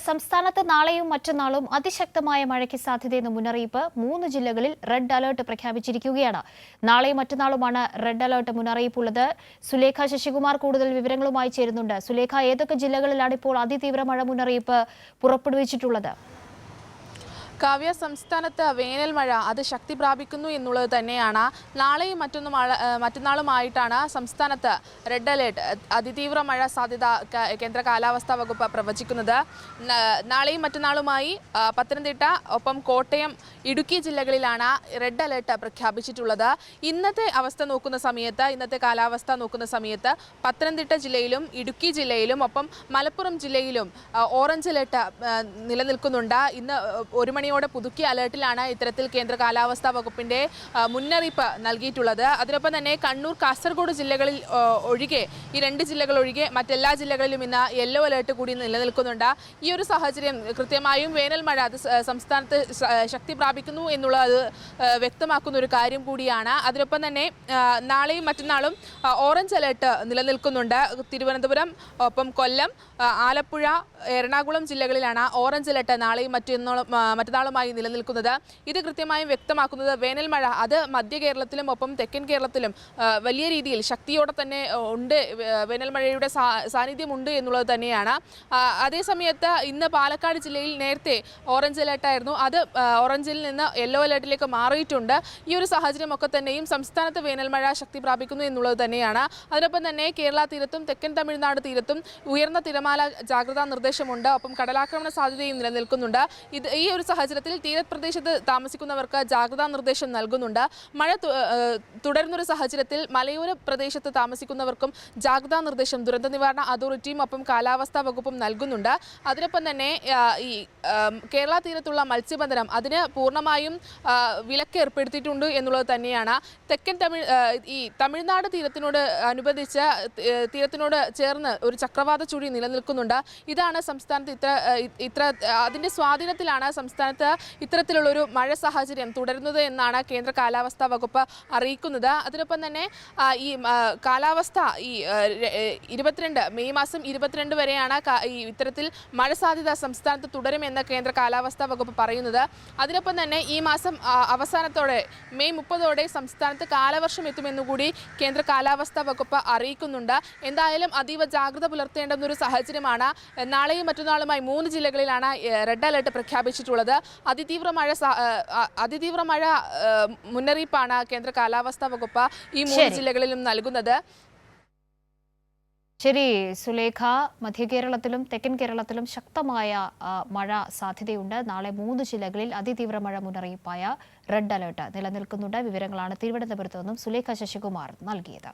സംസ്ഥാനത്ത് നാളെയും മറ്റന്നാളും അതിശക്തമായ മഴയ്ക്ക് സാധ്യതയെന്ന് മുന്നറിയിപ്പ് 3 ജില്ലകളിൽ റെഡ് അലർട്ട് പ്രഖ്യാപിച്ചിരിക്കുകയാണ്. നാളെയും മറ്റന്നാളുമാണ് റെഡ് അലർട്ട് മുന്നറിയിപ്പുള്ളത്. സുലേഖ ശശികുമാർ കൂടുതൽ വിവരങ്ങളുമായി ചേരുന്നുണ്ട്. സുലേഖ, ഏതൊക്കെ ജില്ലകളിലാണ് ഇപ്പോൾ അതിതീവ്ര മഴ മുന്നറിയിപ്പ് പുറപ്പെടുവിച്ചിട്ടുള്ളത്? കാവ്യ, സംസ്ഥാനത്ത് വേനൽ മഴ അത് ശക്തി പ്രാപിക്കുന്നു എന്നുള്ളത് തന്നെയാണ്. നാളെയും മറ്റന്നാളുമായിട്ടാണ് സംസ്ഥാനത്ത് റെഡ് അലേർട്ട് അതിതീവ്ര മഴ സാധ്യത കേന്ദ്ര കാലാവസ്ഥാ വകുപ്പ് പ്രവചിക്കുന്നത്. നാളെയും മറ്റന്നാളുമായി പത്തനംതിട്ട, ഒപ്പം കോട്ടയം, ഇടുക്കി ജില്ലകളിലാണ് റെഡ് അലേർട്ട് പ്രഖ്യാപിച്ചിട്ടുള്ളത്. ഇന്നത്തെ കാലാവസ്ഥ നോക്കുന്ന സമയത്ത് പത്തനംതിട്ട ജില്ലയിലും ഇടുക്കി ജില്ലയിലും ഒപ്പം മലപ്പുറം ജില്ലയിലും ഓറഞ്ച് അലേർട്ട് നിലനിൽക്കുന്നുണ്ട്. ഇന്ന് 1 മണിയോടെ പുതുക്കിയ അലേർട്ടിലാണ് ഇത്തരത്തിൽ കേന്ദ്ര കാലാവസ്ഥാ വകുപ്പിന്റെ മുന്നറിയിപ്പ് നൽകിയിട്ടുള്ളത്. അതിനൊപ്പം തന്നെ കണ്ണൂർ, കാസർഗോഡ് ജില്ലകളിൽ ഒഴികെ, ഈ 2 ജില്ലകൾ ഒഴികെ മറ്റെല്ലാ ജില്ലകളിലും ഇന്ന് യെല്ലോ അലേർട്ട് കൂടി നിലനിൽക്കുന്നുണ്ട്. ഈ ഒരു സാഹചര്യം കൃത്യമായും വേനൽ മഴ അത് സംസ്ഥാനത്ത് ശക്തി പ്രാപിക്കുന്നു എന്നുള്ളത് വ്യക്തമാക്കുന്ന ഒരു കാര്യം കൂടിയാണ്. അതിനൊപ്പം തന്നെ നാളെയും മറ്റന്നാളും ഓറഞ്ച് അലേർട്ട് നിലനിൽക്കുന്നുണ്ട്. തിരുവനന്തപുരം, ഒപ്പം കൊല്ലം, ആലപ്പുഴ, എറണാകുളം ജില്ലകളിലാണ് ഓറഞ്ച് അലേർട്ട് നാളെയും മറ്റന്നാളുമായി നിലനിൽക്കുന്നത്. ഇത് കൃത്യമായും വ്യക്തമാക്കുന്നത് വേനൽ മഴ അത് മധ്യ കേരളത്തിലും ഒപ്പം തെക്കൻ കേരളത്തിലും വലിയ രീതിയിൽ ശക്തിയോടെ തന്നെ ഉണ്ട്, വേനൽ മഴയുടെ സാന്നിധ്യമുണ്ട് എന്നുള്ളത് തന്നെയാണ്. അതേസമയത്ത് ഇന്ന് പാലക്കാട് ജില്ലയിൽ നേരത്തെ ഓറഞ്ച് അലേർട്ടായിരുന്നു, അത് ഓറഞ്ചിൽ നിന്ന് യെല്ലോ അലേർട്ടിലേക്ക് മാറിയിട്ടുണ്ട്. ഈ ഒരു സാഹചര്യമൊക്കെ തന്നെയും സംസ്ഥാനത്ത് വേനൽ മഴ ശക്തി പ്രാപിക്കുന്നു എന്നുള്ളത് തന്നെയാണ്. അതിനൊപ്പം തന്നെ കേരള തീരത്തും തെക്കൻ തമിഴ്നാട് തീരത്തും ഉയർന്ന തിരമാല ജാഗ്രതാ നിർദ്ദേശമുണ്ട്, ഒപ്പം കടലാക്രമണ സാധ്യതയും നിലനിൽക്കുന്നുണ്ട്. ഈ ഒരു സാഹചര്യത്തിൽ തീരപ്രദേശത്ത് താമസിക്കുന്നവർക്ക് ജാഗ്രതാ നിർദ്ദേശം നൽകുന്നുണ്ട്. മഴ തുടരുന്നൊരു സാഹചര്യത്തിൽ മലയോര പ്രദേശത്ത് താമസിക്കുന്നവർക്കും ജാഗ്രതാ നിർദ്ദേശം ദുരന്ത നിവാരണ അതോറിറ്റിയും ഒപ്പം കാലാവസ്ഥാ വകുപ്പും നൽകുന്നുണ്ട്. അതിനൊപ്പം തന്നെ ഈ കേരള തീരത്തുള്ള മത്സ്യബന്ധനം അതിന് പൂർണ്ണമായും വിലക്ക് ഏർപ്പെടുത്തിയിട്ടുണ്ട് എന്നുള്ളത് തന്നെയാണ്. ഈ തമിഴ്നാട് തീരത്തിനോട് ചേർന്ന് ഒരു ചക്രവാത ചുഴി നിലനിൽക്കുന്നുണ്ട്. ഇതാണ് സംസ്ഥാനത്ത് അതിന്റെ സ്വാധീനത്തിലാണ് സംസ്ഥാനത്ത് ഇത്തരത്തിലുള്ളൊരു മഴ സാഹചര്യം തുടരുന്നത് എന്നാണ് കേന്ദ്ര കാലാവസ്ഥാ വകുപ്പ് അറിയിക്കുന്നത്. അതിനൊപ്പം തന്നെ ഈ കാലാവസ്ഥ മെയ് മാസം 22 വരെയാണ് ഇത്തരത്തിൽ മഴ സാധ്യത സംസ്ഥാനത്ത് തുടരുമെന്ന് കേന്ദ്ര കാലാവസ്ഥാ വകുപ്പ് പറയുന്നത്. അതിനൊപ്പം തന്നെ ഈ മാസം അവസാനത്തോടെ മെയ് 30ഓടെ സംസ്ഥാനത്ത് കാലവർഷം എത്തുമെന്നുകൂടി കേന്ദ്ര കാലാവസ്ഥാ വകുപ്പ് അറിയിക്കുന്നുണ്ട്. എന്തായാലും അതീവ ജാഗ്രത പുലർത്തേണ്ടുന്ന ഒരു സാഹചര്യമാണ്. നാളെയും മറ്റന്നാളുമായി 3 ജില്ലകളിലാണ് റെഡ് അലേർട്ട് പ്രഖ്യാപിച്ചിട്ടുള്ളത്. അതിതീവ്ര മഴ മുന്നറിയിപ്പാണ് കേന്ദ്ര കാലാവസ്ഥാ വകുപ്പ് ഈ 3 ജില്ലകളിലും നൽകുന്നത്. ശരി സുലേഖ, മധ്യ കേരളത്തിലും തെക്കൻ കേരളത്തിലും ശക്തമായ മഴ സാധ്യതയുണ്ട്. നാളെ 3 ജില്ലകളിൽ അതിതീവ്ര മഴ മുന്നറിയിപ്പായ റെഡ് അലേർട്ട് നിലനിൽക്കുന്നുണ്ട്. വിവരങ്ങളാണ് തിരുവനന്തപുരത്ത് നിന്നും സുലേഖ ശശികുമാർ നൽകിയത്.